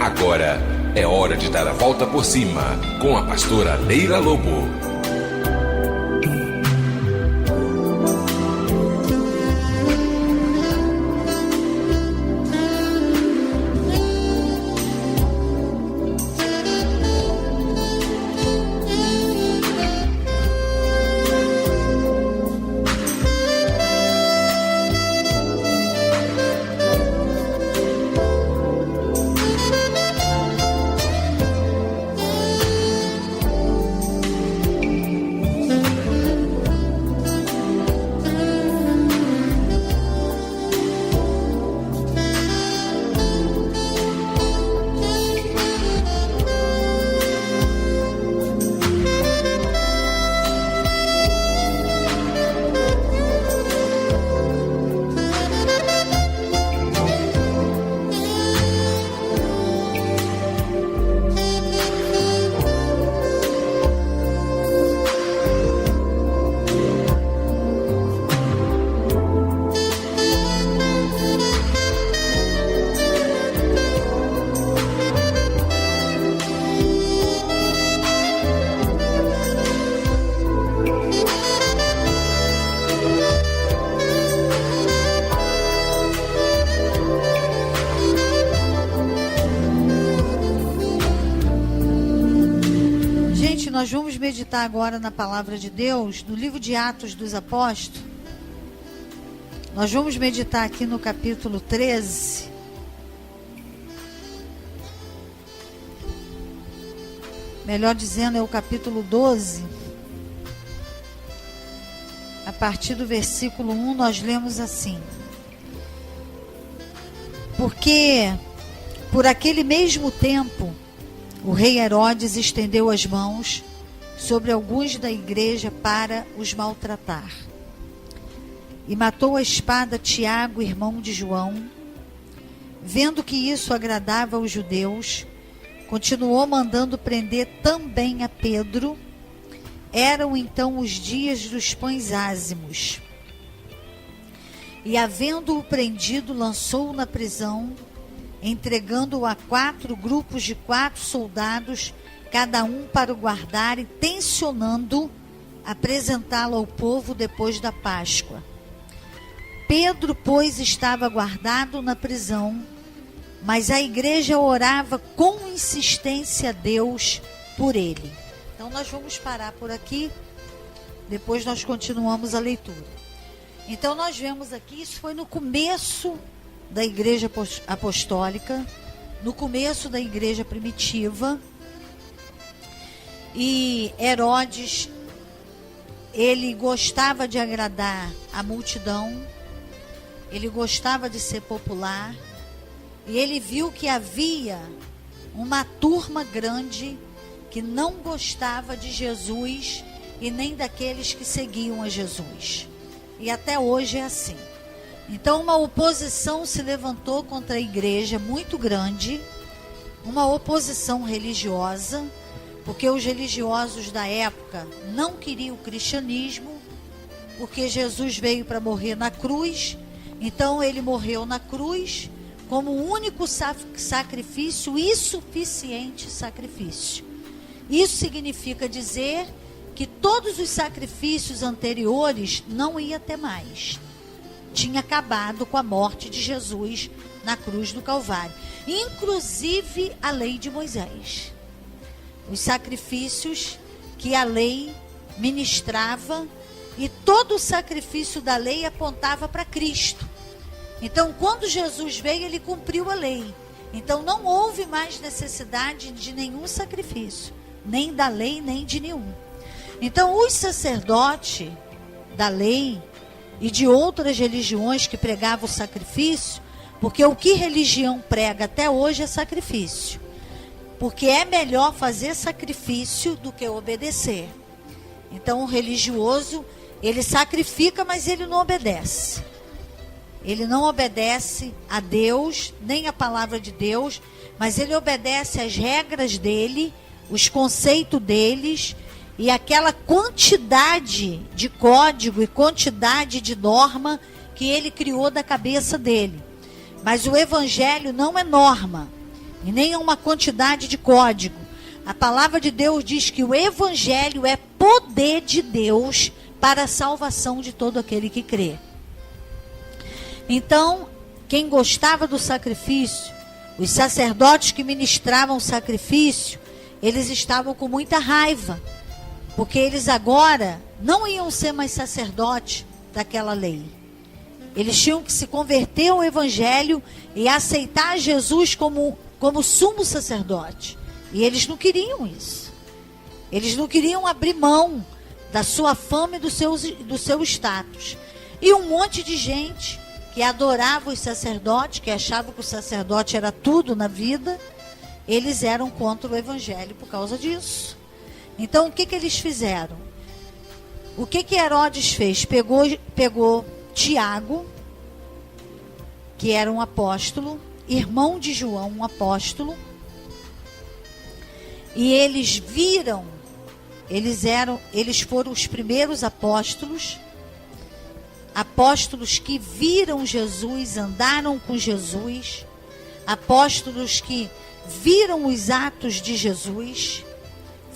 Agora é hora de dar a volta por cima com a pastora Leila Lobo. Nós vamos meditar agora na palavra de Deus, no livro de Atos dos Apóstolos. Nós vamos meditar aqui no capítulo 13. Melhor dizendo, é o capítulo 12. A partir do versículo 1, nós lemos assim: Porque, por aquele mesmo tempo, o rei Herodes estendeu as mãos sobre alguns da igreja para os maltratar. E matou a espada Tiago, irmão de João. Vendo que isso agradava aos judeus, continuou mandando prender também a Pedro. Eram então os dias dos pães ázimos. E havendo-o prendido, lançou-o na prisão, entregando-o a 4 grupos de 4 soldados, cada um para o guardar, e tencionando apresentá-lo ao povo depois da Páscoa. Pedro, pois, estava guardado na prisão, mas a igreja orava com insistência a Deus por ele. Então nós vamos parar por aqui, depois nós continuamos a leitura. Então nós vemos aqui, isso foi no começo da igreja apostólica, no começo da igreja primitiva. E Herodes, ele gostava de agradar a multidão, ele gostava de ser popular, e ele viu que havia uma turma grande que não gostava de Jesus e nem daqueles que seguiam a Jesus. E até hoje é assim. Então uma oposição se levantou contra a igreja muito grande, uma oposição religiosa, porque os religiosos da época não queriam o cristianismo, porque Jesus veio para morrer na cruz. Então ele morreu na cruz como o único sacrifício e suficiente sacrifício. Isso significa dizer que todos os sacrifícios anteriores não ia ter mais. Tinha acabado com a morte de Jesus na cruz do Calvário. Inclusive a lei de Moisés. Os sacrifícios que a lei ministrava, e todo o sacrifício da lei apontava para Cristo. Então, quando Jesus veio, ele cumpriu a lei. Então, não houve mais necessidade de nenhum sacrifício, nem da lei, nem de nenhum. Então, os sacerdotes da lei e de outras religiões que pregavam o sacrifício, porque o que religião prega até hoje é sacrifício. Porque é melhor fazer sacrifício do que obedecer. Então o religioso, ele sacrifica, mas ele não obedece. Ele não obedece a Deus, nem a palavra de Deus, mas ele obedece às regras dele, os conceitos deles, e aquela quantidade de código e quantidade de norma que ele criou da cabeça dele. Mas o evangelho não é norma. e nem a uma quantidade de código. A palavra de Deus diz que o evangelho é poder de Deus para a salvação de todo aquele que crê. Então, quem gostava do sacrifício, os sacerdotes que ministravam o sacrifício, eles estavam com muita raiva, porque eles agora não iam ser mais sacerdotes daquela lei. Eles tinham que se converter ao evangelho e aceitar Jesus como sumo sacerdote. E eles não queriam isso. Eles não queriam abrir mão da sua fama e do seu status. E um monte de gente que adorava os sacerdotes, que achava que o sacerdote era tudo na vida, eles eram contra o evangelho por causa disso. Então, o que eles fizeram? O que Herodes fez? Pegou Tiago, que era um apóstolo, irmão de João, um apóstolo, e eles viram, eles foram os primeiros apóstolos que viram Jesus, andaram com Jesus, apóstolos que viram os atos de Jesus,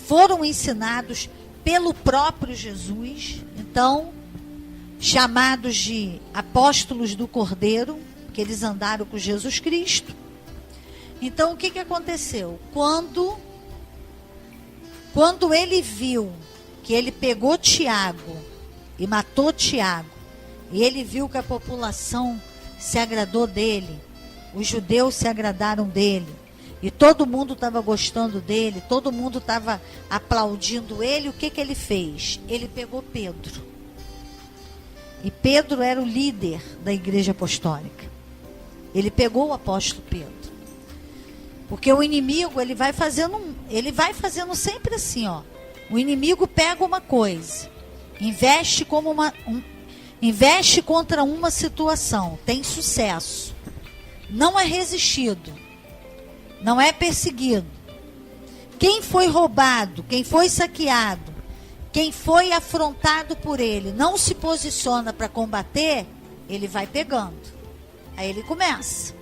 foram ensinados pelo próprio Jesus, então, chamados de apóstolos do Cordeiro, que eles andaram com Jesus Cristo. Então, o que aconteceu? Quando ele viu que ele pegou Tiago e matou Tiago, e ele viu que a população se agradou dele, os judeus se agradaram dele, e todo mundo estava gostando dele, todo mundo estava aplaudindo ele, o que ele fez? Ele pegou Pedro. E Pedro era o líder da igreja apostólica. Ele pegou o apóstolo Pedro. Porque o inimigo, ele vai fazendo sempre assim, ó. O inimigo pega uma coisa, investe contra uma situação, tem sucesso, não é resistido, não é perseguido. Quem foi roubado, quem foi saqueado, quem foi afrontado por ele, não se posiciona para combater, ele vai pegando. Aí ele começa.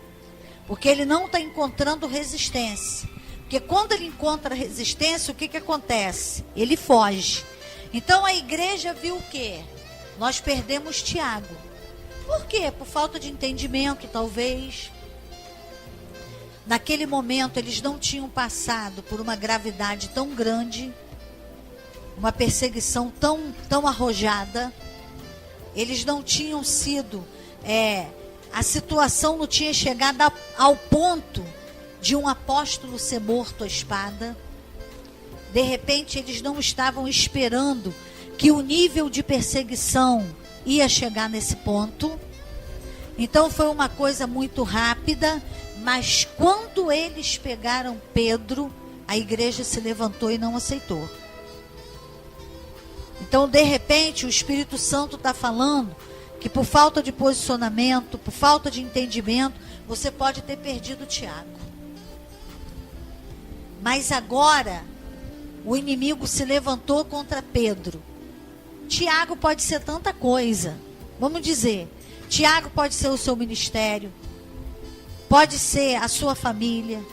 Porque ele não está encontrando resistência. Porque quando ele encontra resistência, o que acontece? Ele foge. Então a igreja viu o quê? Nós perdemos Tiago. Por quê? Por falta de entendimento, talvez. Naquele momento, eles não tinham passado por uma gravidade tão grande, uma perseguição tão arrojada. Eles não tinham sido... a situação não tinha chegado ao ponto de um apóstolo ser morto à espada. De repente, eles não estavam esperando que o nível de perseguição ia chegar nesse ponto. Então, foi uma coisa muito rápida, mas quando eles pegaram Pedro, a igreja se levantou e não aceitou. Então, de repente, o Espírito Santo está falando que por falta de posicionamento, por falta de entendimento, você pode ter perdido Tiago. Mas agora, o inimigo se levantou contra Pedro. Tiago pode ser tanta coisa. Vamos dizer, Tiago pode ser o seu ministério, pode ser a sua família,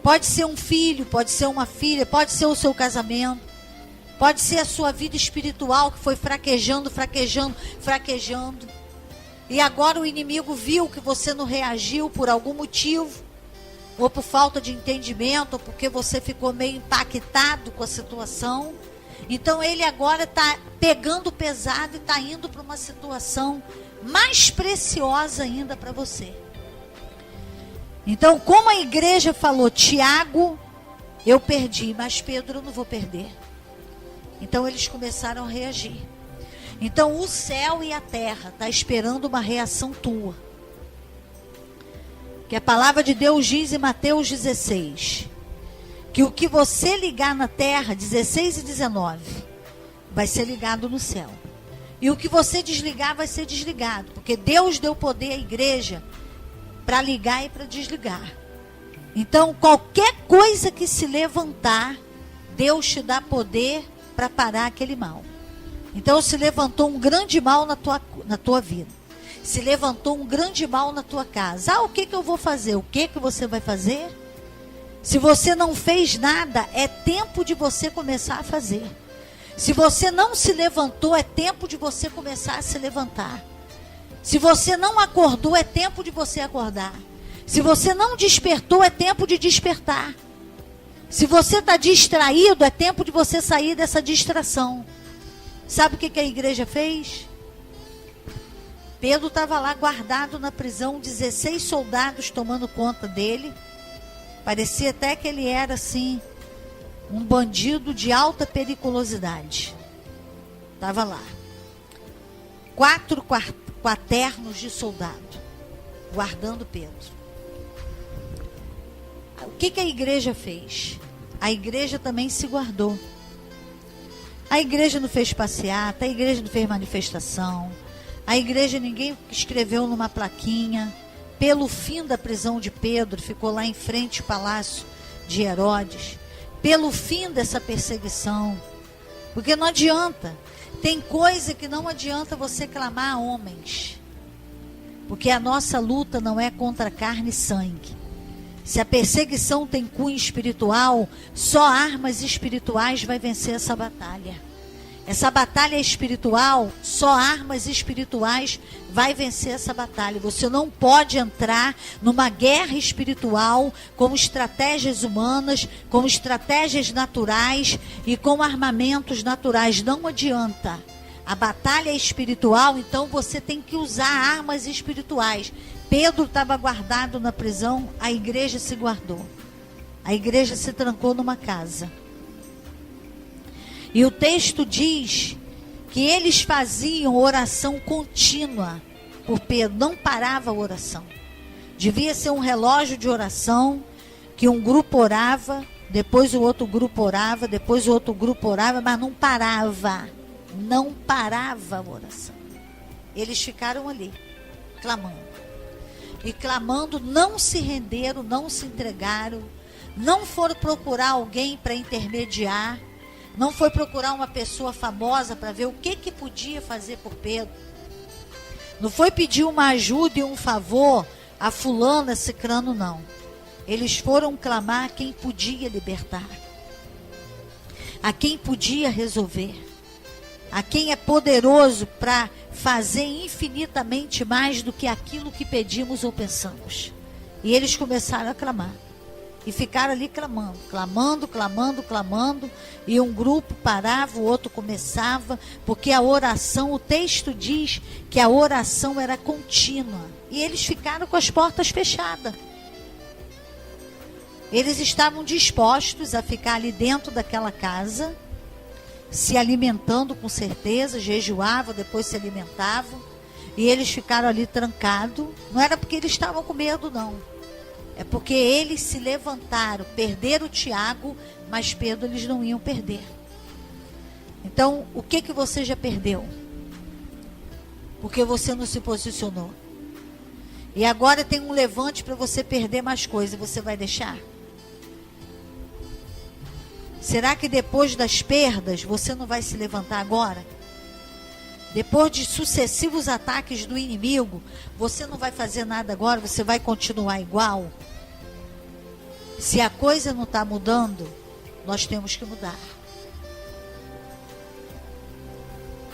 pode ser um filho, pode ser uma filha, pode ser o seu casamento. Pode ser a sua vida espiritual que foi fraquejando. E agora o inimigo viu que você não reagiu por algum motivo. Ou por falta de entendimento, ou porque você ficou meio impactado com a situação. Então ele agora está pegando pesado e está indo para uma situação mais preciosa ainda para você. Então, como a igreja falou, Tiago, eu perdi, mas Pedro eu não vou perder. Então eles começaram a reagir. Então o céu e a terra estão esperando uma reação tua. Que a palavra de Deus diz em Mateus 16, que o que você ligar na terra, 16 e 19, vai ser ligado no céu. E o que você desligar vai ser desligado. Porque Deus deu poder à igreja para ligar e para desligar. Então qualquer coisa que se levantar, Deus te dá poder para parar aquele mal. Então se levantou um grande mal na tua vida. Se levantou um grande mal na tua casa. O que eu vou fazer? O que você vai fazer? Se você não fez nada, é tempo de você começar a fazer. Se você não se levantou, é tempo de você começar a se levantar. Se você não acordou, é tempo de você acordar. Se você não despertou, é tempo de despertar. Se você está distraído, é tempo de você sair dessa distração. Sabe o que a igreja fez? Pedro estava lá guardado na prisão, 16 soldados tomando conta dele. Parecia até que ele era assim, um bandido de alta periculosidade. Estava lá. 4 quaternos de soldado, guardando Pedro. O que a igreja fez? A igreja também se guardou. A igreja não fez passeata, a igreja não fez manifestação. A igreja, ninguém escreveu numa plaquinha. Pelo fim da prisão de Pedro, ficou lá em frente ao palácio de Herodes. Pelo fim dessa perseguição. Porque não adianta. Tem coisa que não adianta você clamar a homens. Porque a nossa luta não é contra carne e sangue. Se a perseguição tem cunho espiritual, só armas espirituais vai vencer essa batalha. Essa batalha espiritual, só armas espirituais vai vencer essa batalha. Você não pode entrar numa guerra espiritual com estratégias humanas, com estratégias naturais e com armamentos naturais. Não adianta. A batalha é espiritual, então você tem que usar armas espirituais. Pedro estava guardado na prisão, a igreja se guardou. A igreja se trancou numa casa. E o texto diz que eles faziam oração contínua por Pedro, não parava a oração. Devia ser um relógio de oração, que um grupo orava, depois o outro grupo orava, depois o outro grupo orava, mas não parava. Não parava a oração. Eles ficaram ali, clamando. E clamando, não se renderam, não se entregaram, não foram procurar alguém para intermediar, não foi procurar uma pessoa famosa para ver o que podia fazer por Pedro. Não foi pedir uma ajuda e um favor a fulano, a cicrano, não. Eles foram clamar a quem podia libertar, a quem podia resolver, a quem é poderoso para fazer infinitamente mais do que aquilo que pedimos ou pensamos. E eles começaram a clamar. E ficaram ali clamando, clamando, clamando, clamando. E um grupo parava, o outro começava. Porque a oração, o texto diz que a oração era contínua. E eles ficaram com as portas fechadas. Eles estavam dispostos a ficar ali dentro daquela casa, se alimentando com certeza, jejuavam, depois se alimentavam. E eles ficaram ali trancados. Não era porque eles estavam com medo, não. É porque eles se levantaram, perderam o Tiago, mas Pedro eles não iam perder. Então, o que você já perdeu? Porque você não se posicionou. E agora tem um levante para você perder mais coisas. Você vai deixar? Será que depois das perdas você não vai se levantar agora? Depois de sucessivos ataques do inimigo, você não vai fazer nada agora? Você vai continuar igual? Se a coisa não está mudando, nós temos que mudar.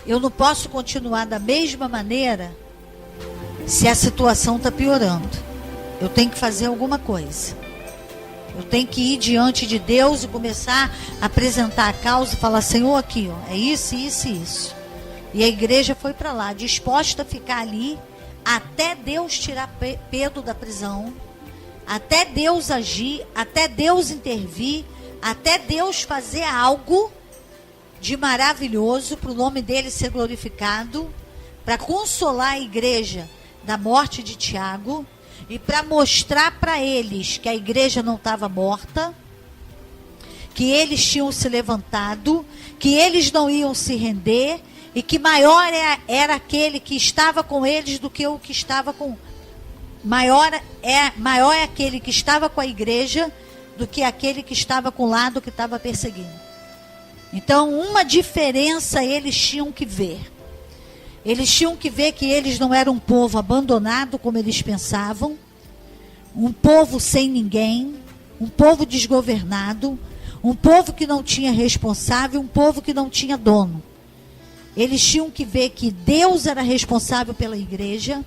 Eu não posso continuar da mesma maneira se a situação está piorando. Eu tenho que fazer alguma coisa. Eu tenho que ir diante de Deus e começar a apresentar a causa e falar: Senhor, aqui, ó, é isso, isso e isso. E a igreja foi para lá, disposta a ficar ali até Deus tirar Pedro da prisão, até Deus agir, até Deus intervir, até Deus fazer algo de maravilhoso para o nome dele ser glorificado, para consolar a igreja da morte de Tiago e para mostrar para eles que a igreja não estava morta, que eles tinham se levantado, que eles não iam se render e que maior era aquele que estava com eles do que o que estava com... Maior é aquele que estava com a igreja do que aquele que estava com o lado que estava perseguindo. Então, uma diferença eles tinham que ver. Eles tinham que ver que eles não eram um povo abandonado como eles pensavam, um povo sem ninguém, um povo desgovernado, um povo que não tinha responsável, um povo que não tinha dono. Eles tinham que ver que Deus era responsável pela igreja,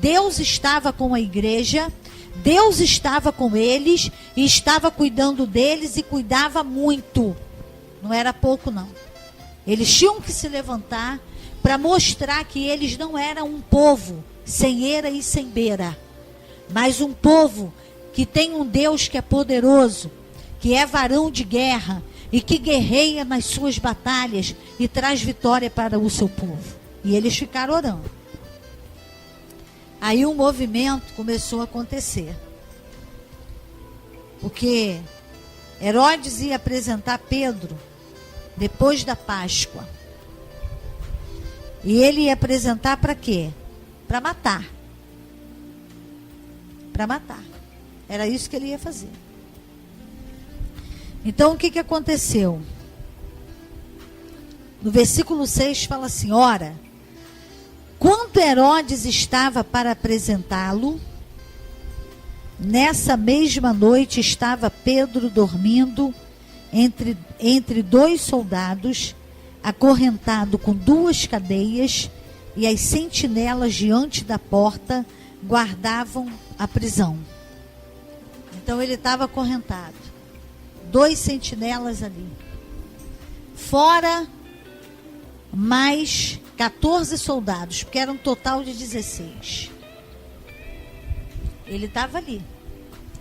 Deus estava com a igreja, Deus estava com eles e estava cuidando deles e cuidava muito. Não era pouco, não. Eles tinham que se levantar para mostrar que eles não eram um povo sem eira e sem beira, mas um povo que tem um Deus que é poderoso, que é varão de guerra e que guerreia nas suas batalhas e traz vitória para o seu povo. E eles ficaram orando. Aí um movimento começou a acontecer. Porque Herodes ia apresentar Pedro depois da Páscoa. E ele ia apresentar para quê? Para matar. Para matar. Era isso que ele ia fazer. Então, o que aconteceu? No versículo 6 fala assim: ora, quando Herodes estava para apresentá-lo, nessa mesma noite estava Pedro dormindo entre dois soldados, acorrentado com 2 cadeias, e as sentinelas diante da porta guardavam a prisão. Então ele estava acorrentado. 2 sentinelas ali. Fora mais 14 soldados, porque era um total de 16. Ele estava ali,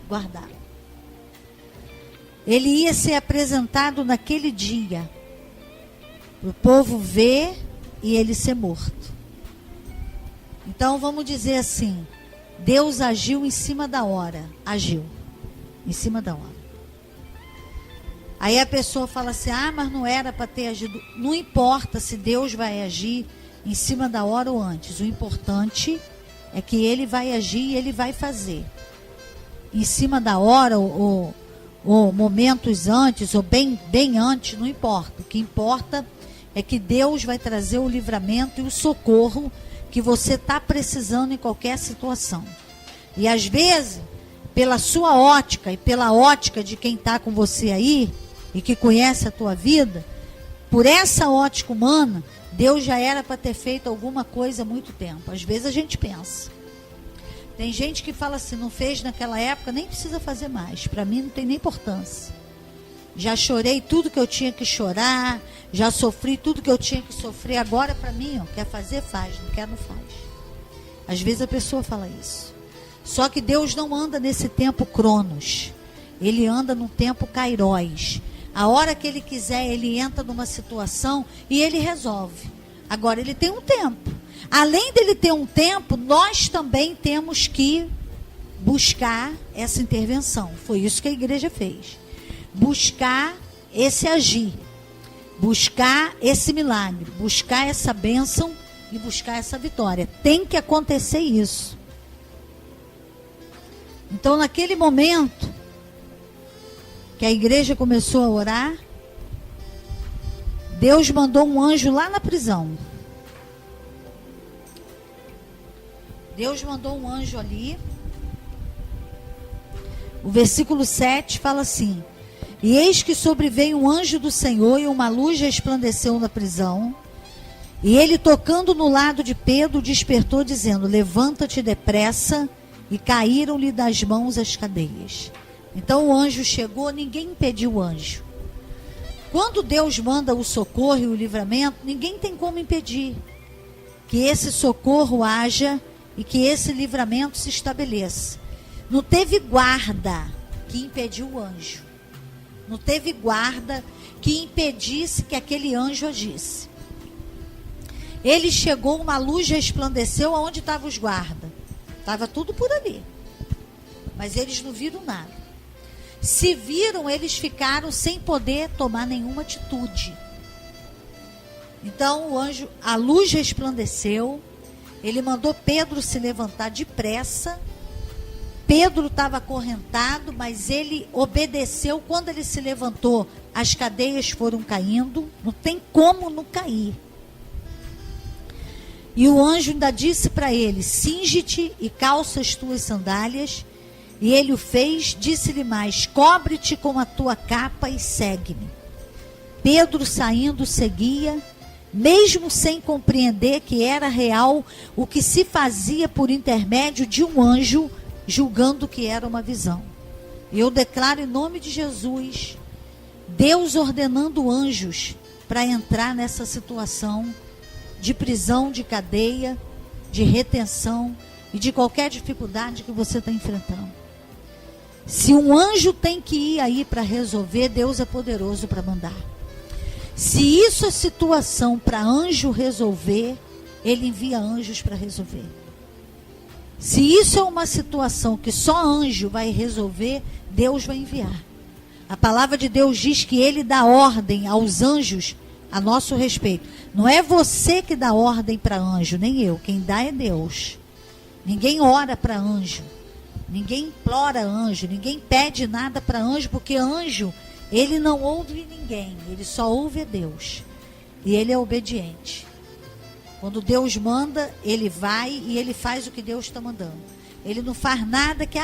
guardado. Ele ia ser apresentado naquele dia, para o povo ver e ele ser morto. Então vamos dizer assim, Deus agiu em cima da hora. Agiu em cima da hora. Aí a pessoa fala assim: ah, mas não era para ter agido. Não importa se Deus vai agir em cima da hora ou antes. O importante é que ele vai agir e ele vai fazer. Em cima da hora ou momentos antes ou bem antes, não importa. O que importa é que Deus vai trazer o livramento e o socorro que você está precisando em qualquer situação. E às vezes, pela sua ótica e pela ótica de quem está com você aí e que conhece a tua vida, por essa ótica humana, Deus já era para ter feito alguma coisa há muito tempo. Às vezes a gente pensa. Tem gente que fala assim: não fez naquela época, nem precisa fazer mais. Para mim não tem nem importância. Já chorei tudo que eu tinha que chorar, já sofri tudo que eu tinha que sofrer. Agora para mim, ó, quer fazer, faz. Não quer, não faz. Às vezes a pessoa fala isso. Só que Deus não anda nesse tempo cronos. Ele anda no tempo kairos. A hora que ele quiser, ele entra numa situação e ele resolve. Agora ele tem um tempo. Além dele ter um tempo, nós também temos que buscar essa intervenção. Foi isso que a igreja fez. Buscar esse agir. Buscar esse milagre. Buscar essa bênção e buscar essa vitória. Tem que acontecer isso. Então, naquele momento que a igreja começou a orar, Deus mandou um anjo lá na prisão. Deus mandou um anjo ali. O versículo 7 fala assim: e eis que sobreveio um anjo do Senhor, e uma luz resplandeceu na prisão. E ele, tocando no lado de Pedro, despertou, dizendo: levanta-te depressa. E caíram-lhe das mãos as cadeias. Então o anjo chegou, ninguém impediu o anjo. Quando Deus manda o socorro e o livramento, ninguém tem como impedir que esse socorro haja e que esse livramento se estabeleça. Não teve guarda que impediu o anjo. Não teve guarda que impedisse que aquele anjo agisse. Ele chegou, uma luz resplandeceu. Aonde estavam os guardas? Estava tudo por ali. Mas eles não viram nada. Se viram, eles ficaram sem poder tomar nenhuma atitude. Então o anjo, a luz resplandeceu. Ele mandou Pedro se levantar depressa. Pedro estava acorrentado, mas ele obedeceu. Quando ele se levantou, as cadeias foram caindo. Não tem como não cair. E o anjo ainda disse para ele: cinge-te e calça as tuas sandálias. E ele o fez, disse-lhe mais: cobre-te com a tua capa e segue-me. Pedro, saindo, seguia, mesmo sem compreender que era real o que se fazia por intermédio de um anjo, julgando que era uma visão. Eu declaro em nome de Jesus, Deus ordenando anjos para entrar nessa situação de prisão, de cadeia, de retenção e de qualquer dificuldade que você está enfrentando. Se um anjo tem que ir aí para resolver, Deus é poderoso para mandar. Se isso é situação para anjo resolver, ele envia anjos para resolver. Se isso é uma situação que só anjo vai resolver, Deus vai enviar. A palavra de Deus diz que ele dá ordem aos anjos a nosso respeito. Não é você que dá ordem para anjo, nem eu. Quem dá é Deus. Ninguém ora para anjo. Ninguém implora anjo. Ninguém pede nada para anjo, porque anjo, ele não ouve ninguém. Ele só ouve a Deus. E ele é obediente. Quando Deus manda, ele vai e ele faz o que Deus está mandando. Ele não faz nada que,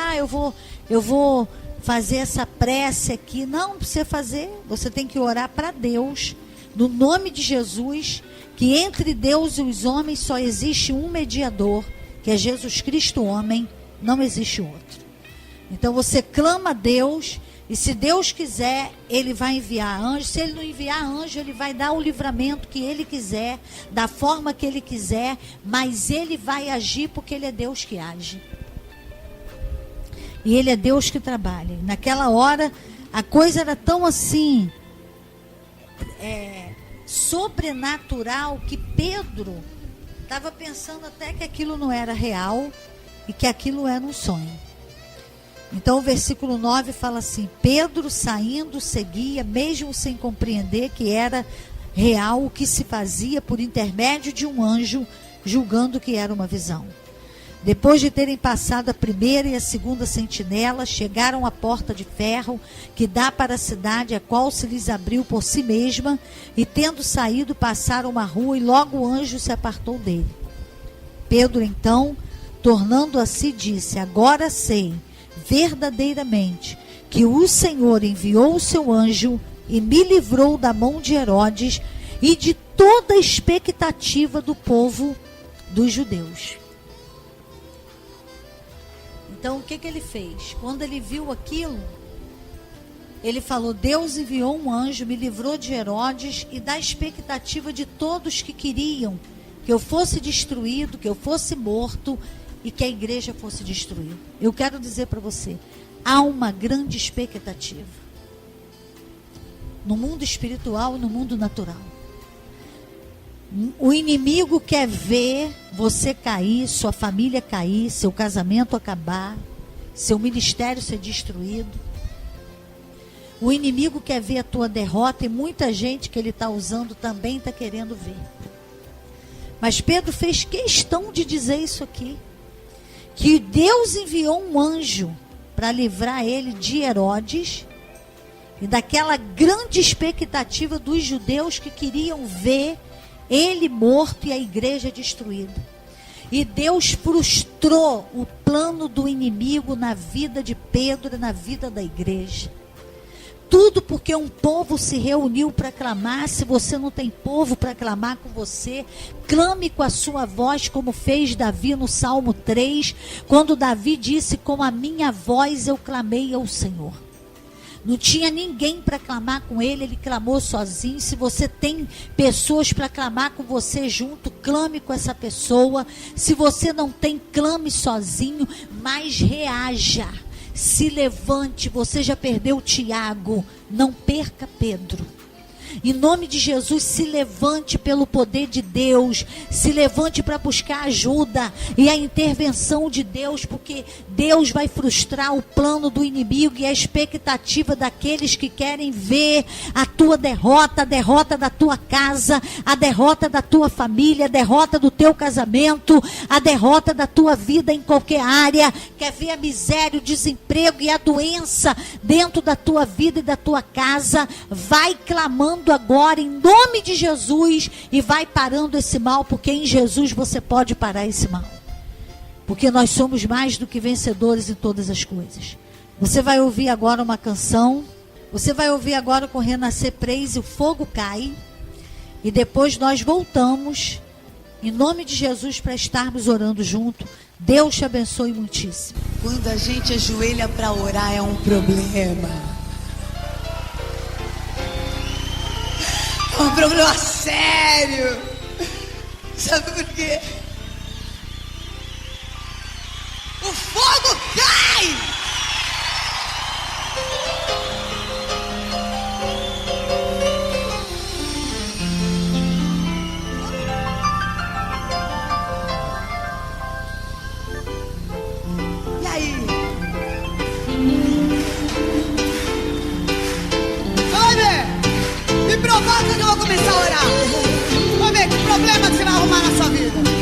eu vou fazer essa prece aqui. Não precisa fazer. Você tem que orar para Deus, no nome de Jesus, que entre Deus e os homens só existe um mediador, que é Jesus Cristo homem, não existe outro. Então você clama a Deus, e se Deus quiser, ele vai enviar anjo. Se ele não enviar anjo, ele vai dar o livramento que ele quiser, da forma que ele quiser, mas ele vai agir porque ele é Deus que age. E ele é Deus que trabalha. Naquela hora, a coisa era tão assim, sobrenatural, que Pedro estava pensando até que aquilo não era real e que aquilo era um sonho. Então o versículo 9 fala assim: Pedro, saindo, seguia, mesmo sem compreender que era real o que se fazia por intermédio de um anjo, julgando que era uma visão. Depois de terem passado a primeira e a segunda sentinela, chegaram à porta de ferro que dá para a cidade, a qual se lhes abriu por si mesma, e tendo saído, passaram uma rua, e logo o anjo se apartou dele. Pedro, então, tornando a si, disse: agora sei verdadeiramente que o Senhor enviou o seu anjo e me livrou da mão de Herodes e de toda a expectativa do povo dos judeus. Então, o que ele fez? Quando ele viu aquilo, ele falou: Deus enviou um anjo, me livrou de Herodes e da expectativa de todos que queriam que eu fosse destruído, que eu fosse morto e que a igreja fosse destruída. Eu quero dizer para você, há uma grande expectativa no mundo espiritual e no mundo natural. O inimigo quer ver você cair, sua família cair, seu casamento acabar, seu ministério ser destruído. O inimigo quer ver a tua derrota, e muita gente que ele está usando também está querendo ver. Mas Pedro fez questão de dizer isso aqui, que Deus enviou um anjo para livrar ele de Herodes e daquela grande expectativa dos judeus que queriam ver ele morto e a igreja destruída. E Deus frustrou o plano do inimigo na vida de Pedro e na vida da igreja. Tudo porque um povo se reuniu para clamar. Se você não tem povo para clamar com você, clame com a sua voz, como fez Davi no Salmo 3, quando Davi disse: com a minha voz eu clamei ao Senhor. Não tinha ninguém para clamar com ele, ele clamou sozinho. Se você tem pessoas para clamar com você junto, clame com essa pessoa. Se você não tem, clame sozinho, mas reaja. Se levante. Você já perdeu Tiago, não perca Pedro. Em nome de Jesus, se levante pelo poder de Deus, se levante para buscar ajuda e a intervenção de Deus, porque Deus vai frustrar o plano do inimigo e a expectativa daqueles que querem ver a tua derrota, a derrota da tua casa, a derrota da tua família, a derrota do teu casamento, a derrota da tua vida em qualquer área. Quer ver a miséria, o desemprego e a doença dentro da tua vida e da tua casa? Vai clamando agora em nome de Jesus e vai parando esse mal, porque em Jesus você pode parar esse mal. porque nós somos mais do que vencedores em todas as coisas. Você vai ouvir agora uma canção, você vai ouvir agora com Renascer Praise, o fogo cai, e depois nós voltamos, em nome de Jesus, para estarmos orando junto. Deus te abençoe muitíssimo. Quando a gente ajoelha para orar é um problema. É um problema sério. Sabe por quê? O fogo cai! E aí? Vai ver! Me provoca que eu vou começar a orar. Vamos ver que problema que você vai arrumar na sua vida.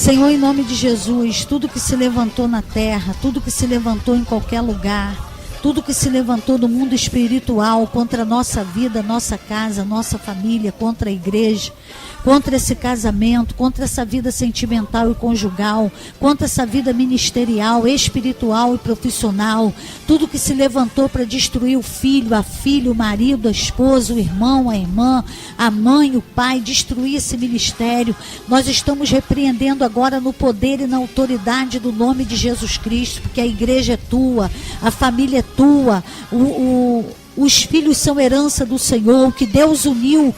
Senhor, em nome de Jesus, tudo que se levantou na terra, tudo que se levantou em qualquer lugar, tudo que se levantou no mundo espiritual contra a nossa vida, nossa casa, nossa família, contra a igreja, contra esse casamento, contra essa vida sentimental e conjugal, contra essa vida ministerial, espiritual e profissional, tudo que se levantou para destruir o filho, a filha, o marido, a esposa, o irmão, a irmã, a mãe, o pai, destruir esse ministério, nós estamos repreendendo agora no poder e na autoridade do nome de Jesus Cristo, porque a igreja é tua, a família é tua, os filhos são herança do Senhor, o que Deus uniu,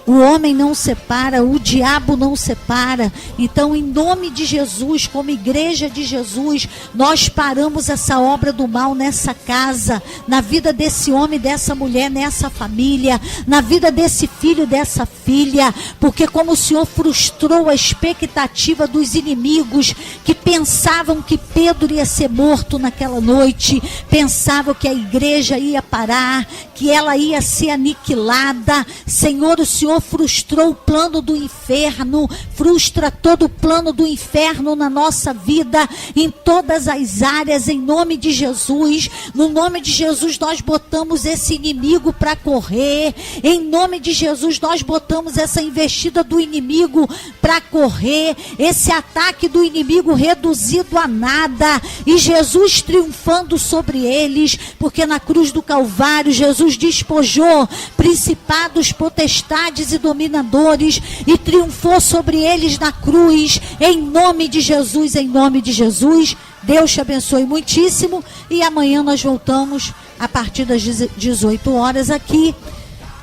o homem não separa, o diabo não separa. Então, em nome de Jesus, como igreja de Jesus, nós paramos essa obra do mal nessa casa, na vida desse homem, dessa mulher, nessa família, na vida desse filho, dessa filha, porque como o Senhor frustrou a expectativa dos inimigos que pensavam que Pedro ia ser morto naquela noite, pensavam que a igreja ia parar, que ela ia ser aniquilada. Senhor, o Senhor frustrou o plano do inferno, frustra todo o plano do inferno na nossa vida, em todas as áreas, em nome de Jesus. No nome de Jesus nós botamos esse inimigo para correr, em nome de Jesus nós botamos essa investida do inimigo para correr, esse ataque do inimigo reduzido a nada, e Jesus triunfando sobre eles, porque na cruz do Calvário Jesus despojou principados, potestades e dominadores e triunfou sobre eles na cruz, em nome de Jesus, em nome de Jesus. Deus te abençoe muitíssimo, e amanhã nós voltamos a partir das 18 horas aqui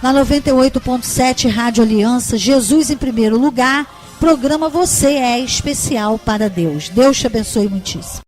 na 98.7 Rádio Aliança. Jesus em primeiro lugar, programa Você é Especial para Deus. Deus te abençoe muitíssimo.